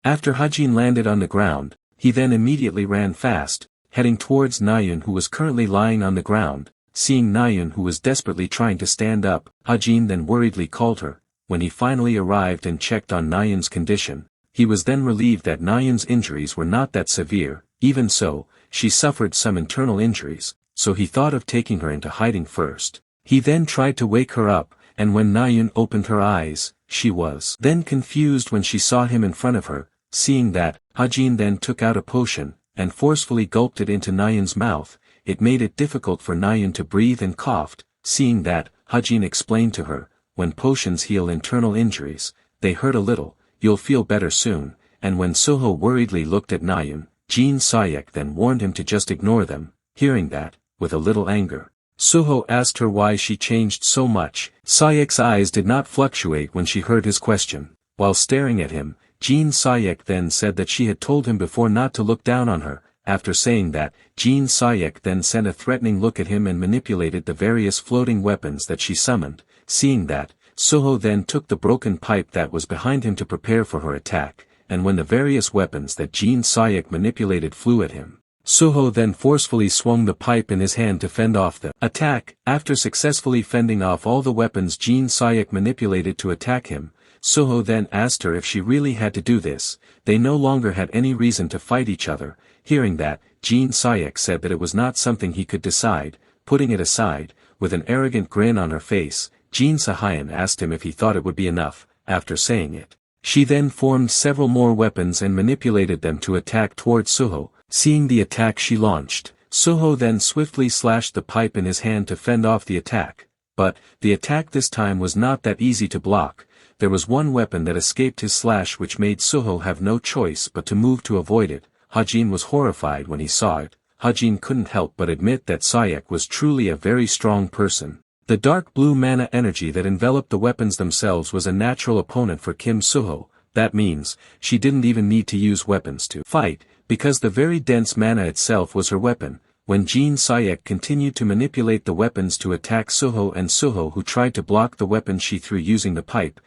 After Hajin landed on the ground, he then immediately ran fast, heading towards Naun, who was currently lying on the ground. Seeing Naun, who was desperately trying to stand up, Hajin then worriedly called her. When he finally arrived and checked on Naun's condition, he was then relieved that Naun's injuries were not that severe. Even so, she suffered some internal injuries, so he thought of taking her into hiding first. He then tried to wake her up, and when Naun opened her eyes, she was then confused when she saw him in front of her. Seeing that, Hajin then took out a potion, and forcefully gulped it into Naun's mouth. It made it difficult for Naun to breathe and coughed. Seeing that, Hajin explained to her, when potions heal internal injuries, they hurt a little, you'll feel better soon. And when Suho worriedly looked at Naun, Saiak then warned him to just ignore them. Hearing that, with a little anger, Suho asked her why she changed so much. Saiak's eyes did not fluctuate when she heard his question. While staring at him, Saiak then said that she had told him before not to look down on her. After saying that, Saiak then sent a threatening look at him and manipulated the various floating weapons that she summoned. Seeing that, Suho then took the broken pipe that was behind him to prepare for her attack, and when the various weapons that Saiak manipulated flew at him, Suho then forcefully swung the pipe in his hand to fend off the attack. After successfully fending off all the weapons Saiak manipulated to attack him, Suho then asked her if she really had to do this. They no longer had any reason to fight each other. Hearing that, Saiak said that it was not something he could decide. Putting it aside, with an arrogant grin on her face, Hajin asked him if he thought it would be enough. After saying it, she then formed several more weapons and manipulated them to attack towards Suho. Seeing the attack she launched, Suho then swiftly slashed the pipe in his hand to fend off the attack. But, the attack this time was not that easy to block. There was one weapon that escaped his slash which made Suho have no choice but to move to avoid it. Hajin was horrified when he saw it. Hajin couldn't help but admit that Saiak was truly a very strong person. The dark blue mana energy that enveloped the weapons themselves was a natural opponent for Kim Suho. That means, she didn't even need to use weapons to fight, because the very dense mana itself was her weapon. When Saiak continued to manipulate the weapons to attack Suho, and Suho who tried to block the weapon she threw using the pipe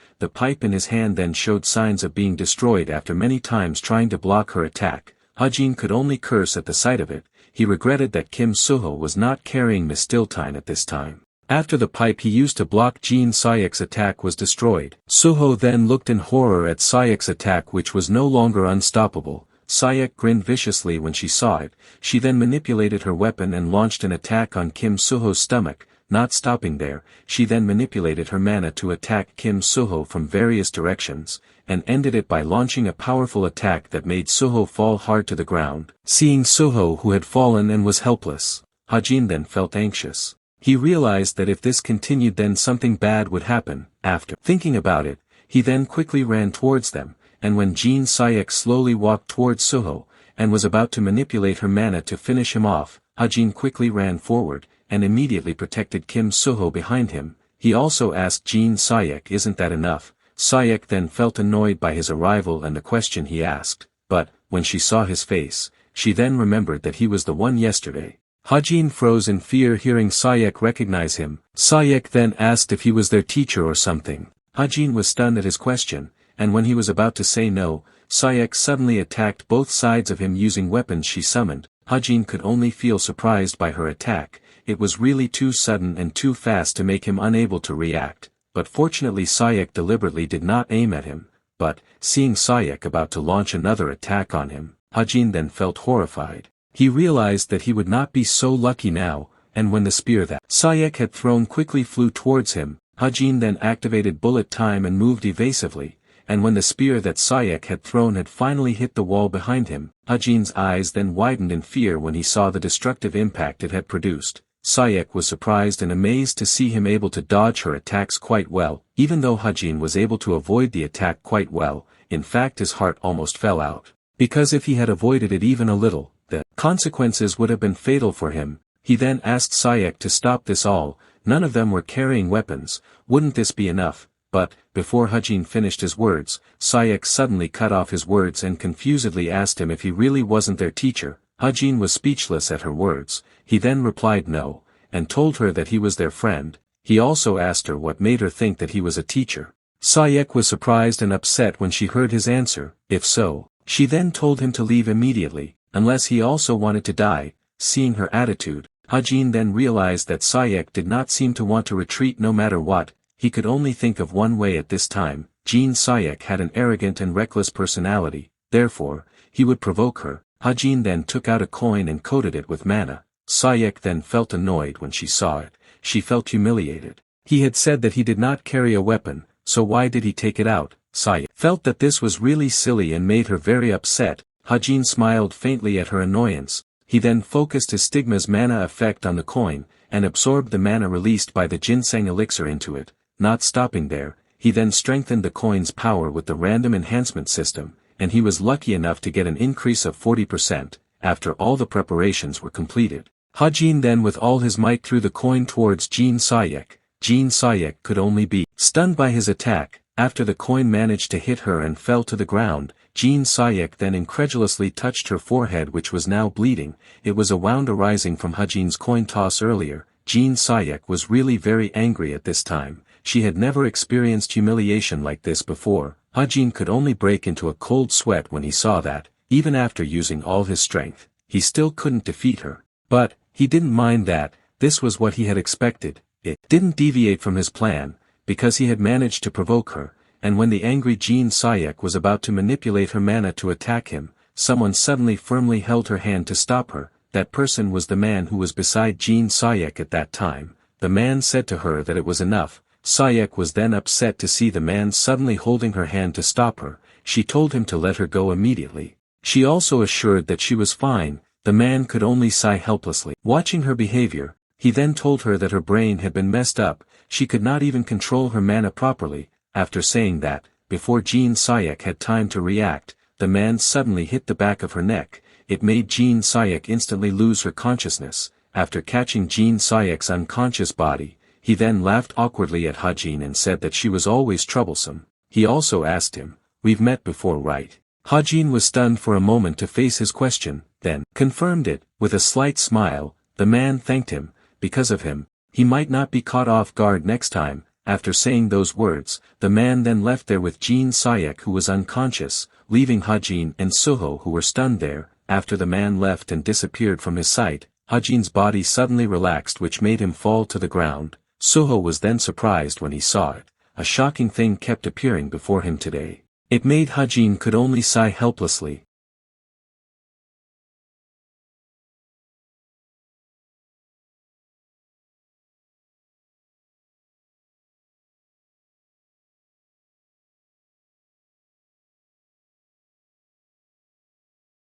in his hand then showed signs of being destroyed after many times trying to block her attack. Hajin could only curse at the sight of it. He regretted that Kim Suho was not carrying Mistiltine at this time. After the pipe he used to block Saiak's attack was destroyed, Suho then looked in horror at Saiak's attack, which was no longer unstoppable. Saiak grinned viciously when she saw it. She then manipulated her weapon and launched an attack on Kim Suho's stomach. Not stopping there, she then manipulated her mana to attack Kim Suho from various directions, and ended it by launching a powerful attack that made Suho fall hard to the ground. Seeing Suho who had fallen and was helpless, Hajin then felt anxious. He realized that if this continued then something bad would happen. After thinking about it, he then quickly ran towards them, and when Saiak slowly walked towards Suho, and was about to manipulate her mana to finish him off, Hajin quickly ran forward, and immediately protected Kim Suho behind him. He also asked Saiak, "Isn't that enough?" Saiak then felt annoyed by his arrival and the question he asked, but, when she saw his face, she then remembered that he was the one yesterday. Hajin froze in fear hearing Saiak recognize him. Saiak then asked if he was their teacher or something. Hajin was stunned at his question, and when he was about to say no, Saiak suddenly attacked both sides of him using weapons she summoned. Hajin could only feel surprised by her attack. It was really too sudden and too fast to make him unable to react, but fortunately Saiak deliberately did not aim at him. But, seeing Saiak about to launch another attack on him, Hajin then felt horrified. He realized that he would not be so lucky now, and when the spear that Saiak had thrown quickly flew towards him, Hajin then activated bullet time and moved evasively, and when the spear that Saiak had thrown had finally hit the wall behind him, Hajin's eyes then widened in fear when he saw the destructive impact it had produced. Saiak was surprised and amazed to see him able to dodge her attacks quite well. Even though Hajin was able to avoid the attack quite well, in fact his heart almost fell out. Because if he had avoided it even a little, the consequences would have been fatal for him. He then asked Saiak to stop this all. None of them were carrying weapons. Wouldn't this be enough? But, before Hajin finished his words, Saiak suddenly cut off his words and confusedly asked him if he really wasn't their teacher. Hajin was speechless at her words. He then replied no, and told her that he was their friend. He also asked her what made her think that he was a teacher. Saiak was surprised and upset when she heard his answer. If so, she then told him to leave immediately, unless he also wanted to die. Seeing her attitude, Hajin then realized that Saiak did not seem to want to retreat no matter what. He could only think of one way at this time. Jin Saiak had an arrogant and reckless personality, therefore, he would provoke her. Hajin then took out a coin and coated it with mana. Saiak then felt annoyed when she saw it. She felt humiliated. He had said that he did not carry a weapon, so why did he take it out? Saiak felt that this was really silly and made her very upset. Hajin smiled faintly at her annoyance. He then focused his stigma's mana effect on the coin, and absorbed the mana released by the ginseng elixir into it. Not stopping there, he then strengthened the coin's power with the random enhancement system, and he was lucky enough to get an increase of 40%, after all the preparations were completed. Hajin then with all his might threw the coin towards Jin Saiak. Jin Saiak could only be stunned by his attack. After the coin managed to hit her and fell to the ground, Jin Saiak then incredulously touched her forehead, which was now bleeding. It was a wound arising from Hajin's coin toss earlier. Jin Saiak was really very angry at this time. She had never experienced humiliation like this before. Hajin could only break into a cold sweat when he saw that, even after using all his strength, he still couldn't defeat her. But, he didn't mind that. This was what he had expected. It didn't deviate from his plan, because he had managed to provoke her, and when the angry Jin Saiak was about to manipulate her mana to attack him, someone suddenly firmly held her hand to stop her. That person was the man who was beside Jin Saiak at that time. The man said to her that it was enough. Saiak was then upset to see the man suddenly holding her hand to stop her. She told him to let her go immediately. She also assured that she was fine. The man could only sigh helplessly. Watching her behavior, he then told her that her brain had been messed up. She could not even control her mana properly. After saying that, before Jin Saiak had time to react, the man suddenly hit the back of her neck. It made Jin Saiak instantly lose her consciousness. After catching Jin Sayak's unconscious body, he then laughed awkwardly at Hajin and said that she was always troublesome. He also asked him, "We've met before, right?" Hajin was stunned for a moment to face his question, then confirmed it. With a slight smile, the man thanked him. Because of him, he might not be caught off guard next time. After saying those words, the man then left there with Jin Saiak, who was unconscious, leaving Hajin and Suho, who were stunned there. After the man left and disappeared from his sight, Hajin's body suddenly relaxed, which made him fall to the ground. Suho was then surprised when he saw it. A shocking thing kept appearing before him today. It made Hajin could only sigh helplessly.